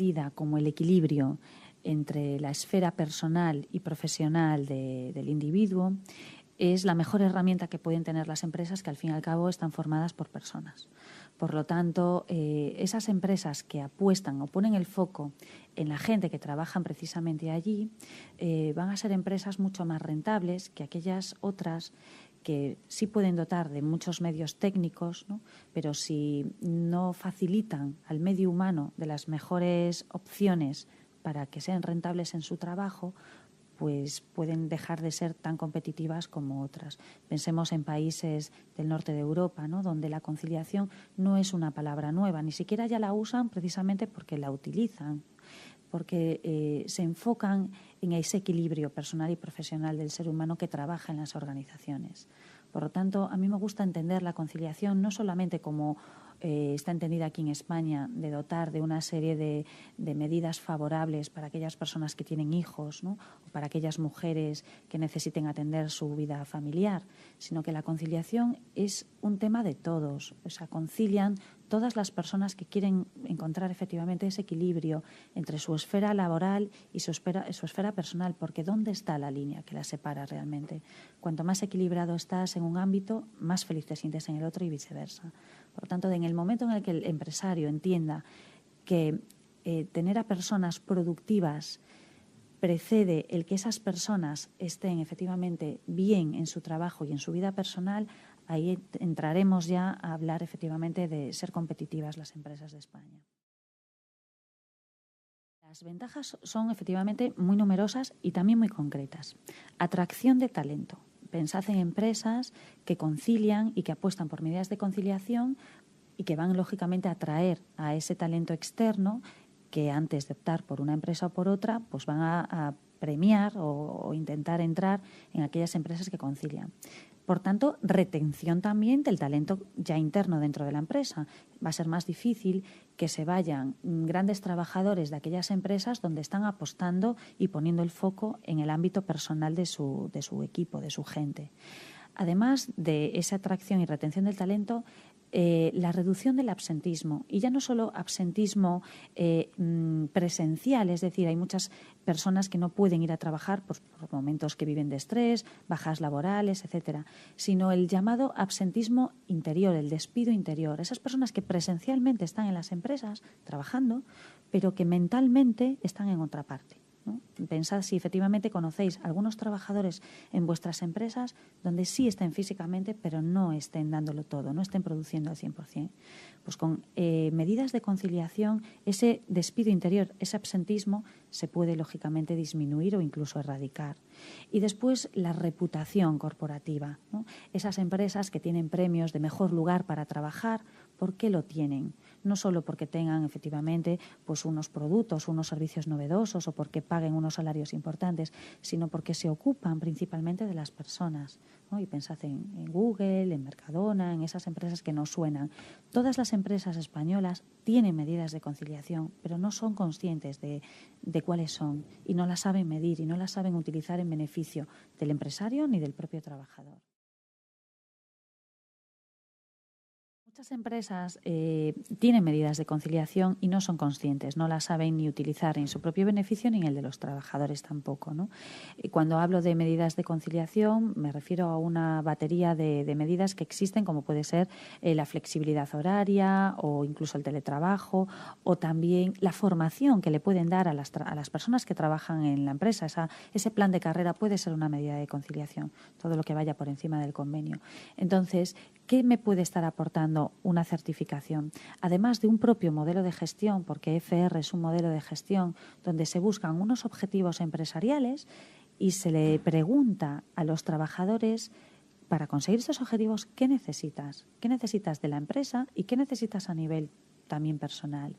entendida como el equilibrio entre la esfera personal y profesional del individuo, es la mejor herramienta que pueden tener las empresas, que al fin y al cabo están formadas por personas. Por lo tanto, esas empresas que apuestan o ponen el foco en la gente que trabajan precisamente allí, van a ser empresas mucho más rentables que aquellas otras que sí pueden dotar de muchos medios técnicos, ¿no? Pero si no facilitan al medio humano de las mejores opciones para que sean rentables en su trabajo, pues pueden dejar de ser tan competitivas como otras. Pensemos en países del norte de Europa, ¿no?, donde la conciliación no es una palabra nueva, ni siquiera ya la usan precisamente porque la utilizan, porque se enfocan en ese equilibrio personal y profesional del ser humano que trabaja en las organizaciones. Por lo tanto, a mí me gusta entender la conciliación no solamente como está entendida aquí en España, de dotar de una serie de medidas favorables para aquellas personas que tienen hijos, ¿no?, o para aquellas mujeres que necesiten atender su vida familiar, sino que la conciliación es un tema de todos. O sea, concilian todas las personas que quieren encontrar efectivamente ese equilibrio entre su esfera laboral y su esfera personal, porque ¿dónde está la línea que la separa realmente? Cuanto más equilibrado estás en un ámbito, más feliz te sientes en el otro y viceversa. Por lo tanto, en el momento en el que el empresario entienda que tener a personas productivas precede el que esas personas estén efectivamente bien en su trabajo y en su vida personal, ahí entraremos ya a hablar efectivamente de ser competitivas las empresas de España. Las ventajas son efectivamente muy numerosas y también muy concretas. Atracción de talento. Pensad en empresas que concilian y que apuestan por medidas de conciliación y que van lógicamente a atraer a ese talento externo que antes de optar por una empresa o por otra, pues van a premiar o intentar entrar en aquellas empresas que concilian. Por tanto, retención también del talento ya interno dentro de la empresa. Va a ser más difícil que se vayan grandes trabajadores de aquellas empresas donde están apostando y poniendo el foco en el ámbito personal de su equipo, de su gente. Además de esa atracción y retención del talento, la reducción del absentismo, y ya no solo absentismo presencial, es decir, hay muchas personas que no pueden ir a trabajar por momentos que viven de estrés, bajas laborales, etcétera, sino el llamado absentismo interior, el despido interior, esas personas que presencialmente están en las empresas trabajando, pero que mentalmente están en otra parte, ¿no? Pensad si efectivamente conocéis algunos trabajadores en vuestras empresas donde sí estén físicamente, pero no estén dándolo todo, no estén produciendo al 100%. Pues con medidas de conciliación, ese despido interior, ese absentismo, se puede lógicamente disminuir o incluso erradicar. Y después la reputación corporativa, ¿no? Esas empresas que tienen premios de mejor lugar para trabajar, ¿por qué lo tienen? No solo porque tengan efectivamente pues unos productos, unos servicios novedosos o porque paguen unos salarios importantes, sino porque se ocupan principalmente de las personas, ¿no? Y pensad en Google, en Mercadona, en esas empresas que nos suenan. Todas las empresas españolas tienen medidas de conciliación, pero no son conscientes de cuáles son y no las saben medir y no las saben utilizar en beneficio del empresario ni del propio trabajador. Muchas empresas tienen medidas de conciliación y no son conscientes, no las saben ni utilizar en su propio beneficio ni en el de los trabajadores tampoco, ¿no? Cuando hablo de medidas de conciliación me refiero a una batería de medidas que existen, como puede ser la flexibilidad horaria o incluso el teletrabajo, o también la formación que le pueden dar a las personas que trabajan en la empresa. Ese plan de carrera puede ser una medida de conciliación, todo lo que vaya por encima del convenio. Entonces, ¿qué me puede estar aportando una certificación? Además de un propio modelo de gestión, porque FR es un modelo de gestión donde se buscan unos objetivos empresariales y se le pregunta a los trabajadores, para conseguir estos objetivos, ¿qué necesitas? ¿Qué necesitas de la empresa y qué necesitas a nivel también personal?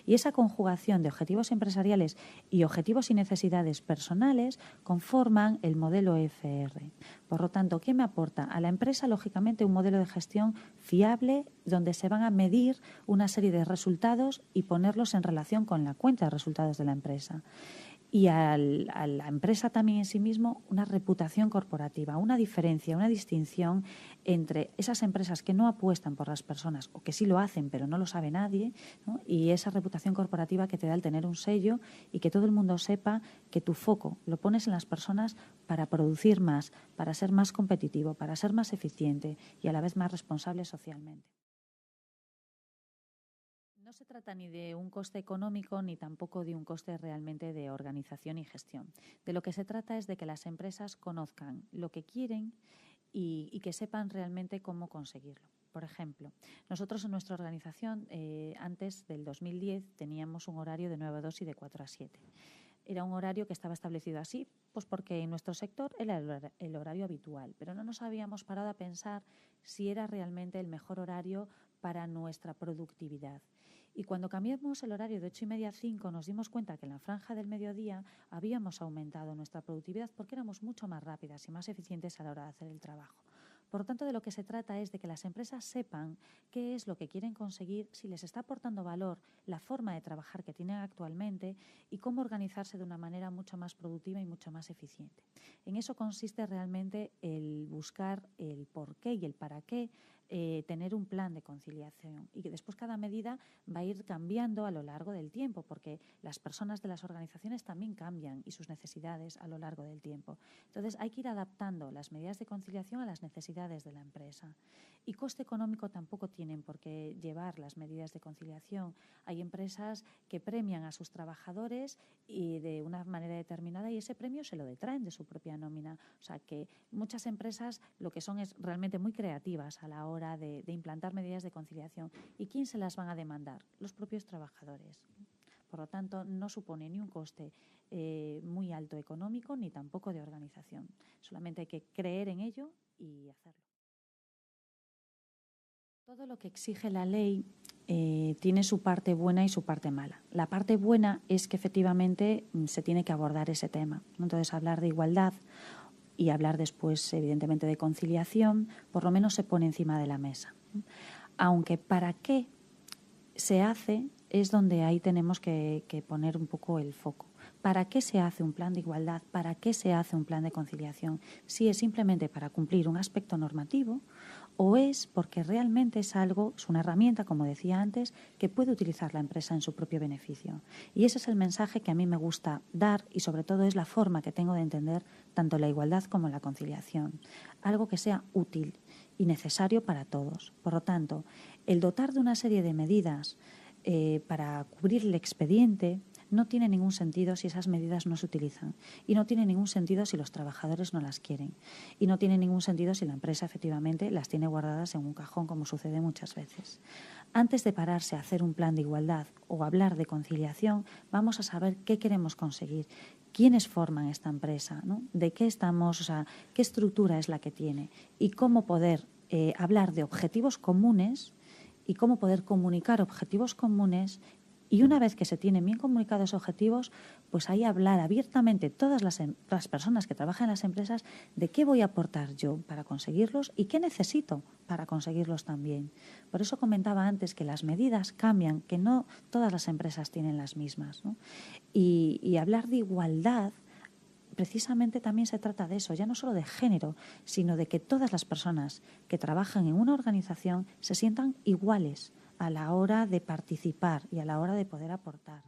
Y esa conjugación de objetivos empresariales y objetivos y necesidades personales conforman el modelo FR. Por lo tanto, ¿qué me aporta a la empresa? Lógicamente, un modelo de gestión fiable donde se van a medir una serie de resultados y ponerlos en relación con la cuenta de resultados de la empresa. y a la empresa también en sí mismo una reputación corporativa, una diferencia, una distinción entre esas empresas que no apuestan por las personas o que sí lo hacen pero no lo sabe nadie, ¿no? Y esa reputación corporativa que te da el tener un sello y que todo el mundo sepa que tu foco lo pones en las personas para producir más, para ser más competitivo, para ser más eficiente y a la vez más responsable socialmente. No se trata ni de un coste económico ni tampoco de un coste realmente de organización y gestión. De lo que se trata es de que las empresas conozcan lo que quieren y que sepan realmente cómo conseguirlo. Por ejemplo, nosotros en nuestra organización, antes del 2010, teníamos un horario de 9 a 2 y de 4 a 7. Era un horario que estaba establecido así, pues porque en nuestro sector era el horario habitual, pero no nos habíamos parado a pensar si era realmente el mejor horario para nuestra productividad. Y cuando cambiamos el horario de 8:30 a 5, nos dimos cuenta que en la franja del mediodía habíamos aumentado nuestra productividad porque éramos mucho más rápidas y más eficientes a la hora de hacer el trabajo. Por lo tanto, de lo que se trata es de que las empresas sepan qué es lo que quieren conseguir, si les está aportando valor la forma de trabajar que tienen actualmente y cómo organizarse de una manera mucho más productiva y mucho más eficiente. En eso consiste realmente el buscar el por qué y el para qué, tener un plan de conciliación y que después cada medida va a ir cambiando a lo largo del tiempo, porque las personas de las organizaciones también cambian y sus necesidades a lo largo del tiempo. Entonces hay que ir adaptando las medidas de conciliación a las necesidades de la empresa. Y coste económico tampoco tienen por qué llevar las medidas de conciliación. Hay empresas que premian a sus trabajadores y de una manera determinada y ese premio se lo detraen de su propia nómina. O sea que muchas empresas lo que son es realmente muy creativas a la hora de implantar medidas de conciliación. ¿Y quién se las van a demandar? Los propios trabajadores. Por lo tanto, no supone ni un coste muy alto económico ni tampoco de organización. Solamente hay que creer en ello y hacerlo. Todo lo que exige la ley tiene su parte buena y su parte mala. La parte buena es que efectivamente se tiene que abordar ese tema. Entonces, hablar de igualdad y hablar después, evidentemente, de conciliación, por lo menos se pone encima de la mesa. Aunque para qué se hace es donde ahí tenemos que poner un poco el foco. ¿Para qué se hace un plan de igualdad? ¿Para qué se hace un plan de conciliación? Si es simplemente para cumplir un aspecto normativo o es porque realmente es algo, es una herramienta, como decía antes, que puede utilizar la empresa en su propio beneficio. Y ese es el mensaje que a mí me gusta dar y sobre todo es la forma que tengo de entender tanto la igualdad como la conciliación. Algo que sea útil y necesario para todos. Por lo tanto, el dotar de una serie de medidas para cubrir el expediente no tiene ningún sentido si esas medidas no se utilizan y no tiene ningún sentido si los trabajadores no las quieren y no tiene ningún sentido si la empresa efectivamente las tiene guardadas en un cajón, como sucede muchas veces. Antes de pararse a hacer un plan de igualdad o hablar de conciliación, vamos a saber qué queremos conseguir, quiénes forman esta empresa, ¿no? De qué estamos, o sea, qué estructura es la que tiene y cómo poder hablar de objetivos comunes y cómo poder comunicar objetivos comunes. Y una vez que se tienen bien comunicados objetivos, pues ahí hablar abiertamente todas las personas que trabajan en las empresas de qué voy a aportar yo para conseguirlos y qué necesito para conseguirlos también. Por eso comentaba antes que las medidas cambian, que no todas las empresas tienen las mismas, ¿no? Y hablar de igualdad precisamente también se trata de eso, ya no solo de género, sino de que todas las personas que trabajan en una organización se sientan iguales a la hora de participar y a la hora de poder aportar.